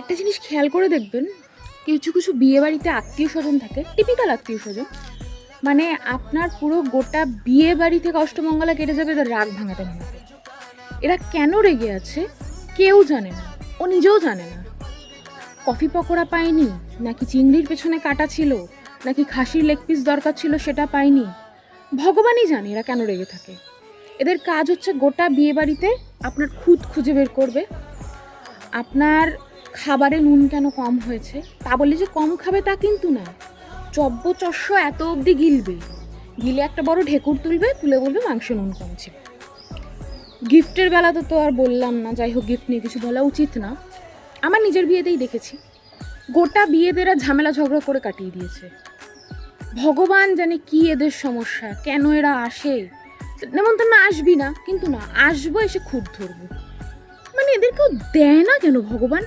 একটা জিনিস খেয়াল করে দেখবেন, কিছু কিছু বিয়ে বাড়িতে আত্মীয় স্বজন থাকে, টিপিক্যাল আত্মীয় স্বজন, মানে আপনার পুরো গোটা বিয়ে বাড়ি থেকে অষ্টমঙ্গলা কেটে যাবে এদের রাগ ভাঙাতে ভাঙাতে। এরা কেন রেগে আছে কেউ জানে না, ও নিজেও জানে না। কফি পকোড়া পায়নি, নাকি চিংড়ির পেছনে কাটা ছিল, নাকি খাসির লেগ পিস দরকার ছিল সেটা পায়নি, ভগবানই জানে এরা কেন রেগে থাকে। এদের কাজ হচ্ছে গোটা বিয়ে বাড়িতে আপনার খুঁত খুঁজে বের করবে, আপনার খাবারে নুন কেন কম হয়েছে, তা বলে যে কম খাবে তা কিন্তু না, চব্য চস্য এত অবধি গিলবে, গিলে একটা বড় ঢেকুর তুলবে, তুলে বলবে মাংস নুন কম ছিল। গিফটের বেলাতে তো আর বললাম না, যাই হোক গিফট নিয়ে কিছু বলা উচিত না, আমার নিজের বিয়েতেই দেখেছি গোটা বিয়েদেরা ঝামেলা ঝগড়া করে কাটিয়ে দিয়েছে। ভগবান জানে কি এদের সমস্যা, কেন এরা আসে। নেমন্তন্ন আসবি না, কিন্তু না আসবো, এসে খুঁত ধরবো, মানে এদের কেউ দেয় না কেন ভগবান।